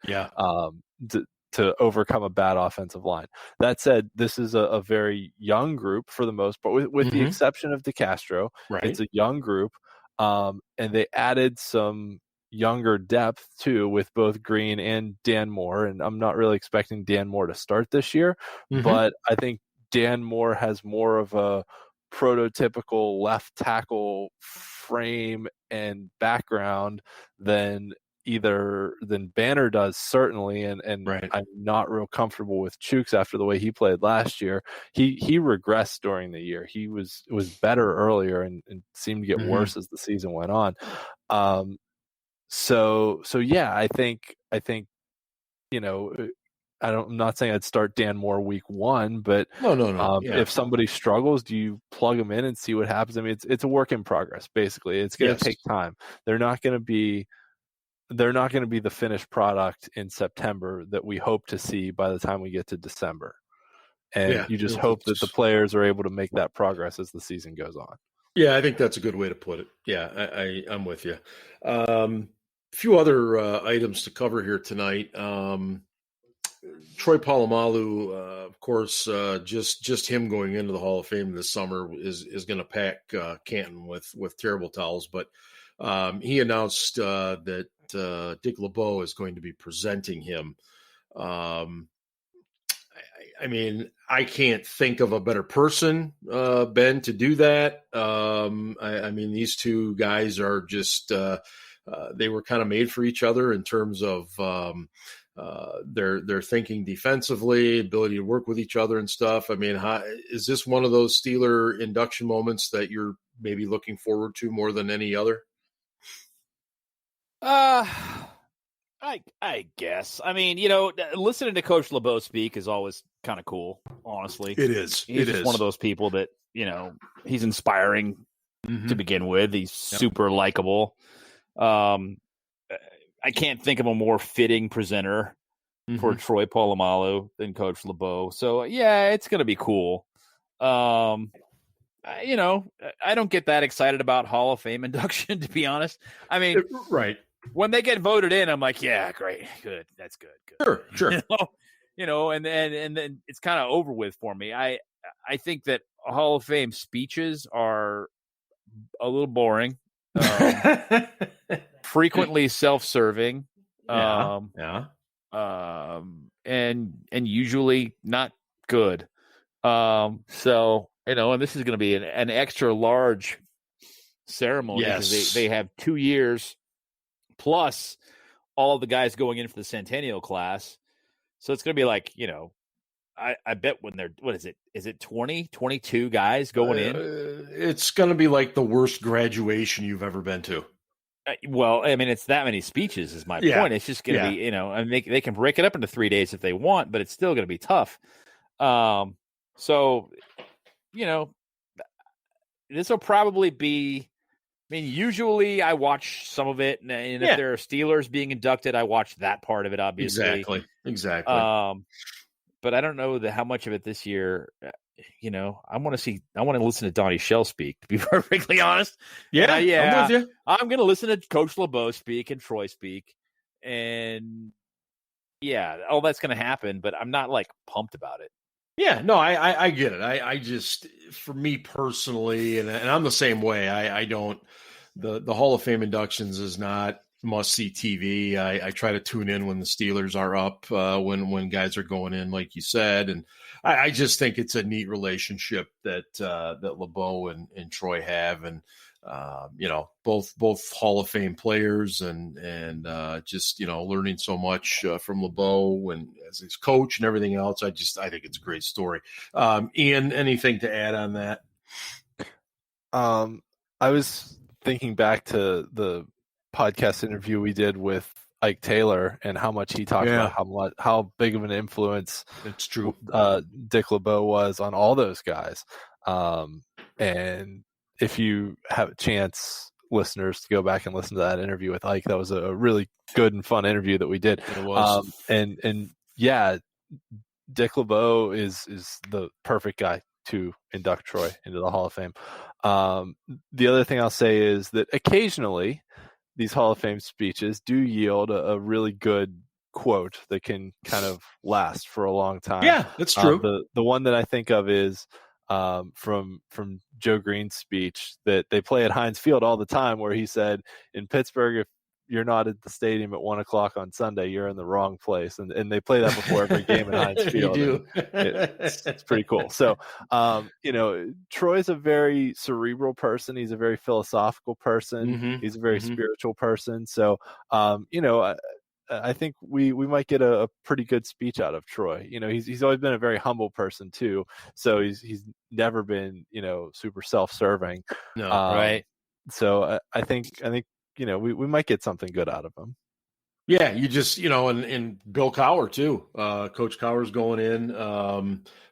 To overcome a bad offensive line. That said, this is a very young group for the most part, with the exception of DeCastro. Right. It's a young group, and they added some younger depth too with both Green and Dan Moore. And I'm not really expecting Dan Moore to start this year, but I think Dan Moore has more of a prototypical left tackle frame and background than Banner does, certainly, and I'm not real comfortable with Chooks after the way he played last year. He regressed during the year. He was better earlier and seemed to get worse as the season went on. So yeah, I think I'm not saying I'd start Dan Moore week one, but no. If somebody struggles, do you plug them in and see what happens? I mean, it's a work in progress. Basically, it's going to take time. They're not going to be the finished product in September that we hope to see by the time we get to December. And you just hope that the players are able to make that progress as the season goes on. Yeah, I think that's a good way to put it. Yeah, I'm with you. A few other items to cover here tonight. Troy Polamalu, of course, just him going into the Hall of Fame this summer is going to pack Canton with terrible towels. But he announced that Dick LeBeau is going to be presenting him. I mean, I can't think of a better person, Ben, to do that. I mean, these two guys are just they were kind of made for each other in terms of their thinking defensively, ability to work with each other and stuff. I mean, is this one of those Steeler induction moments that you're maybe looking forward to more than any other? I guess. I mean, listening to Coach LeBeau speak is always kind of cool, honestly. It is. He's just one of those people that, he's inspiring to begin with. He's super likable. I can't think of a more fitting presenter for Troy Polamalu than Coach LeBeau. So, yeah, it's going to be cool. I don't get that excited about Hall of Fame induction, to be honest. I mean, right. When they get voted in, I'm like, yeah, great, good, that's good. Sure. And then it's kind of over with for me. I think that Hall of Fame speeches are a little boring, frequently self-serving, and usually not good. And this is going to be an extra large ceremony because they have 2 years plus all of the guys going in for the Centennial class. So it's going to be like, I bet when they're, what is it? Is it 20, 22 guys going in? It's going to be like the worst graduation you've ever been to. Well, I mean, it's that many speeches is my point. It's just going to be, I mean, they can break it up into 3 days if they want, but it's still going to be tough. So, this will probably be, I mean, usually I watch some of it, and if there are Steelers being inducted, I watch that part of it, obviously. Exactly. But I don't know how much of it this year. I want to listen to Donnie Shell speak, to be perfectly honest. Yeah, I'm with you. I'm going to listen to Coach LeBeau speak and Troy speak, and all that's going to happen. But I'm not like pumped about it. Yeah, no, I get it. I just, for me personally, and I'm the same way. I don't. The Hall of Fame inductions is not must-see TV. I try to tune in when the Steelers are up, when guys are going in, like you said, and I just think it's a neat relationship that LeBeau and Troy have, and both Hall of Fame players, and just learning so much from LeBeau and as his coach and everything else. I think it's a great story. Ian, anything to add on that? I was thinking back to the podcast interview we did with Ike Taylor and how much he talked about how big of an influence it's true DEK LeBeau was on all those guys. And if you have a chance, listeners, to go back and listen to that interview with Ike, that was a really good and fun interview that we did. It was. DEK LeBeau is the perfect guy to induct Troy into the Hall of Fame. The other thing I'll say is that occasionally these Hall of Fame speeches do yield a really good quote that can kind of last for a long time. Yeah, that's true. The one that I think of is from Joe Green's speech that they play at Heinz Field all the time, where he said, in Pittsburgh, if you're not at the stadium at 1:00 on Sunday, you're in the wrong place. And they play that before every game at Heinz Field. You do. It's pretty cool. So, Troy's a very cerebral person. He's a very philosophical person. He's a very spiritual person. So, I think we might get a pretty good speech out of Troy. He's always been a very humble person too. So he's never been, super self-serving. No, right. So I think we might get something good out of him. Yeah, you just, and Bill Cowher too. Coach Cowher's going in.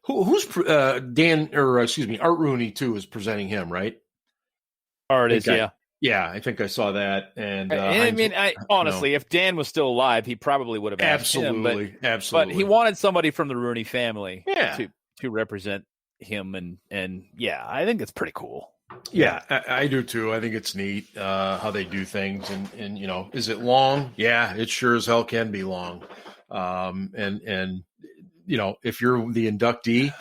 Who's Art Rooney too is presenting him, right? Art is, yeah. Yeah, I think I saw that. And honestly, if Dan was still alive, he probably would have asked him. Absolutely. But he wanted somebody from the Rooney family to represent him, and I think it's pretty cool. Yeah, I do too. I think it's neat how they do things, and is it long? Yeah, it sure as hell can be long. And if you're the inductee,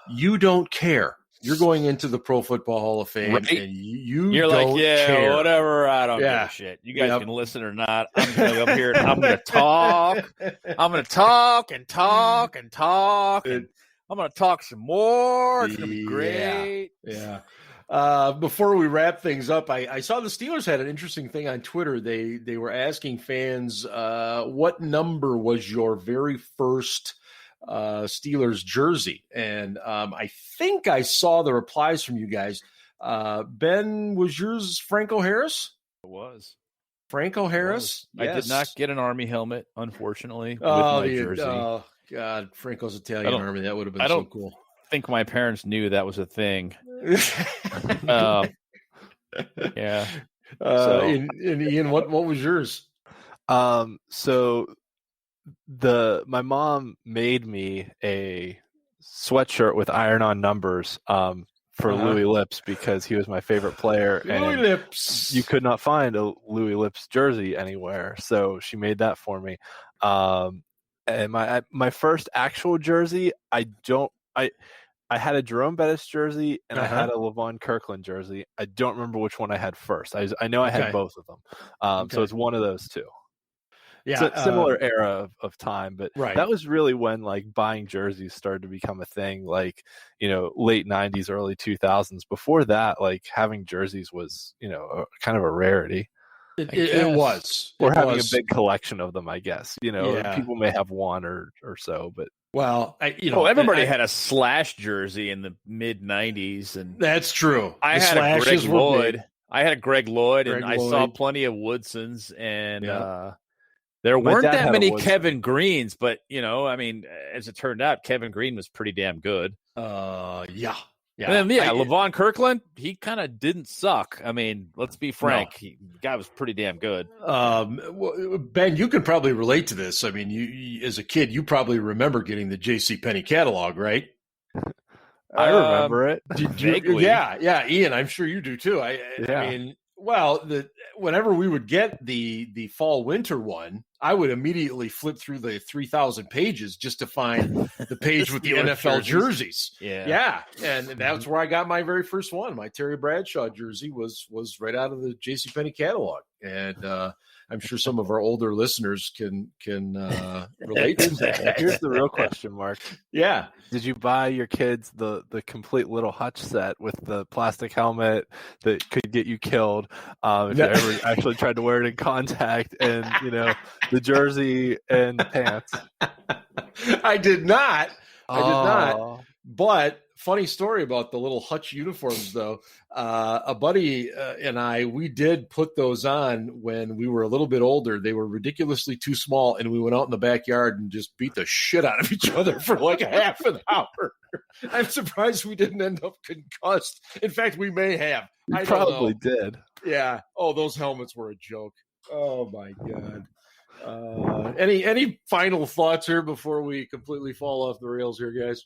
you don't care. You're going into the Pro Football Hall of Fame, right? And you're don't care. Whatever. I don't give a shit. You guys can listen or not. I'm going to go up here and I'm going to talk. I'm going to talk and talk and talk, and I'm going to talk some more. It's going to be great. Yeah. Before we wrap things up, I saw the Steelers had an interesting thing on Twitter. They were asking fans, what number was your very first Steelers jersey? And I think I saw the replies from you guys. Ben, was yours Franco Harris? It was. Franco Harris. I Yes. did not get an Army helmet, unfortunately, with Oh, my jersey. Oh, God. Franco's Italian Army. That would have been so cool. I think my parents knew that was a thing. Yeah. And Ian, what was yours? So my mom made me a sweatshirt with iron-on numbers for Louis Lips because he was my favorite player. Louis Lips. You could not find a Louis Lips jersey anywhere, so she made that for me. And my first actual jersey, I had a Jerome Bettis jersey and I had a Levon Kirkland jersey. I don't remember which one I had first. I know I had both of them. So it's one of those two. Yeah, it's a similar era of time, but that was really when like buying jerseys started to become a thing. Like, late 90s, early 2000s. Before that, like having jerseys was, kind of a rarity. It was. Or having a big collection of them, I guess. People may have one or so, but everybody had a Slash jersey in the mid 90s, and that's true. I had a Greg Lloyd. And I saw plenty of Woodsons, and there weren't that many Kevin Greens, but as it turned out, Kevin Green was pretty damn good. Yeah. And then, Levon Kirkland, he kind of didn't suck. I mean, let's be frank. The guy was pretty damn good. Ben, you can probably relate to this. I mean, you as a kid, you probably remember getting the J.C. Penney catalog, right? I remember it. Vaguely. Yeah. Ian, I'm sure you do too. I mean, whenever we would get the fall-winter one, I would immediately flip through the 3,000 pages just to find the page with the NFL jerseys. Yeah. And that's where I got my very first one. My Terry Bradshaw jersey was right out of the JCPenney catalog. And I'm sure some of our older listeners can relate to that. Here's the real question, Mark. Yeah. Did you buy your kids the complete little Hutch set with the plastic helmet that could get you killed if you ever actually tried to wear it in contact, and the jersey and the pants? I did not. But funny story about the little Hutch uniforms, though. A buddy and we did put those on when we were a little bit older. They were ridiculously too small, and we went out in the backyard and just beat the shit out of each other for like a half an hour. I'm surprised we didn't end up concussed. In fact, we may have. I probably did. Yeah. Oh, those helmets were a joke. Oh, my God. Any final thoughts here before we completely fall off the rails here, guys?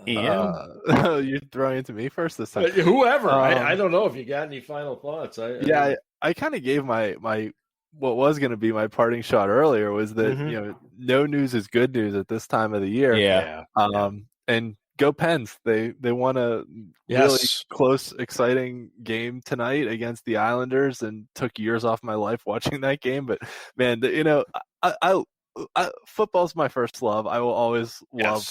You're throwing it to me first this time. Whoever. I don't know if you got any final thoughts. I kind of gave my what was going to be my parting shot earlier was that no news is good news at this time of the year. And go Pens. They won a really close, exciting game tonight against the Islanders, and took years off my life watching that game. But man, I football's my first love. I will always love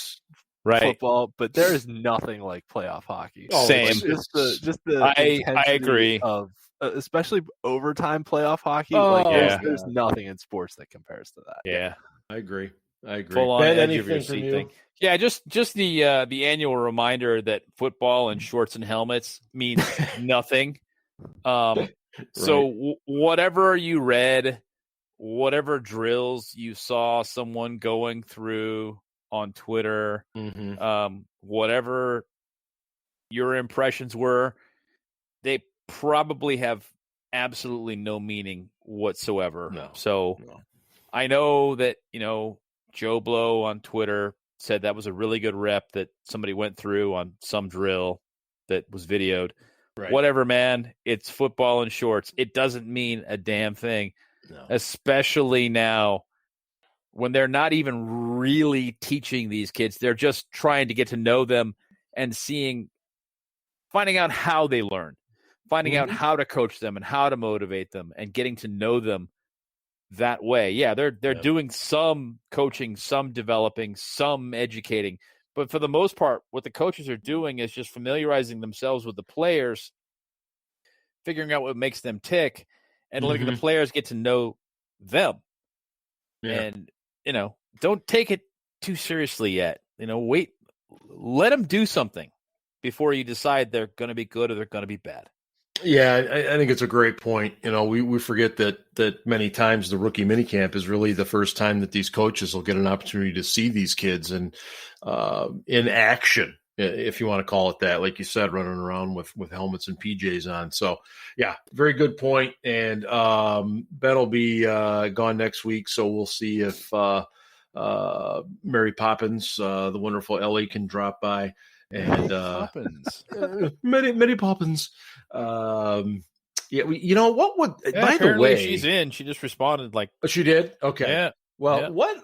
football, but there is nothing like playoff hockey. Same. Just the I agree. Of especially overtime playoff hockey. There's nothing in sports that compares to that. Yeah, I agree. Full on edge of your seat thing. Yeah, just the annual reminder that football and shorts and helmets means nothing. So whatever you read, whatever drills you saw someone going through on Twitter, whatever your impressions were, they probably have absolutely no meaning whatsoever. I know that, Joe Blow on Twitter said that was a really good rep that somebody went through on some drill that was videoed. Right. Whatever, man. It's football and shorts. It doesn't mean a damn thing, especially now when they're not even really teaching these kids. They're just trying to get to know them and finding out how they learn, finding out how to coach them and how to motivate them, and getting to know them that way. Yeah, they're doing some coaching, some developing, some educating. But for the most part, what the coaches are doing is just familiarizing themselves with the players, figuring out what makes them tick, and letting the players get to know them. Yeah. And, don't take it too seriously yet. Wait, let them do something before you decide they're going to be good or they're going to be bad. Yeah, I think it's a great point. We forget that many times the rookie minicamp is really the first time that these coaches will get an opportunity to see these kids in action, if you want to call it that. Like you said, running around with helmets and PJs on. So, yeah, very good point. And Ben will be gone next week, so we'll see if Mary Poppins, the wonderful Ellie, can drop by. And Poppins. Mary Poppins. Yeah, what would? Yeah, by the way, she's in. She just responded like she did. Okay. Yeah. Well, yeah. what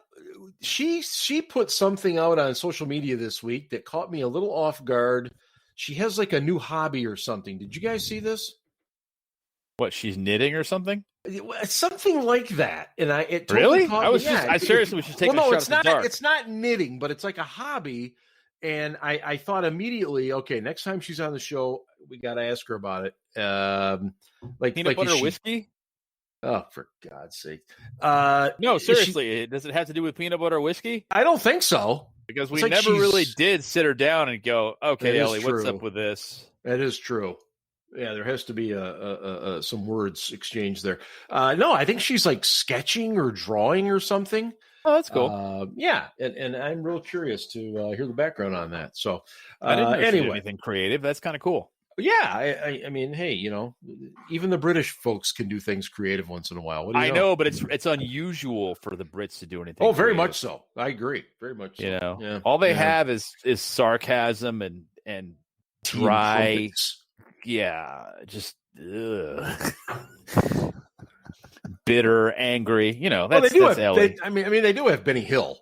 she put something out on social media this week that caught me a little off guard. She has like a new hobby or something. Did you guys see this? What, she's knitting or something? Something like that. And it really? totally I seriously was just taking a shot it's at the dark. It's not knitting, but it's like a hobby. And I thought immediately, okay, next time she's on the show, we got to ask her about it. Like peanut butter whiskey? Oh, for God's sake! No, seriously, does it have to do with peanut butter whiskey? I don't think so, because we never really did sit her down and go, "Okay, Ellie, what's up with this?" That is true. Yeah, there has to be some words exchanged there. No, I think she's like sketching or drawing or something. Oh, that's cool. Yeah, and I'm real curious to hear the background on that. So, I didn't know she did anything creative. That's kind of cool. Yeah, I mean, hey, even the British folks can do things creative once in a while. What do you know? I know, but it's unusual for the Brits to do anything. Oh, very creative. much so. I agree. Very much so. Yeah. All they have is sarcasm and dry. Yeah, just bitter, angry. That's Ellie. They do have Benny Hill.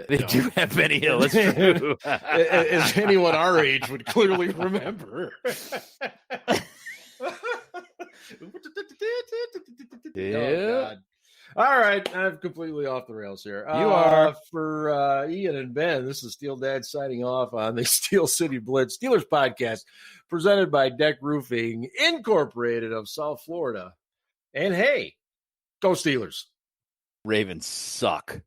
They do have Benny Hill. That's true. As anyone our age would clearly remember. Yeah. Oh, God. All right, I'm completely off the rails here. You are. For Ian and Ben, this is Steel Dad signing off on the Steel City Blitz Steelers podcast, presented by DEK Roofing Incorporated of South Florida. And hey, go Steelers. Ravens suck.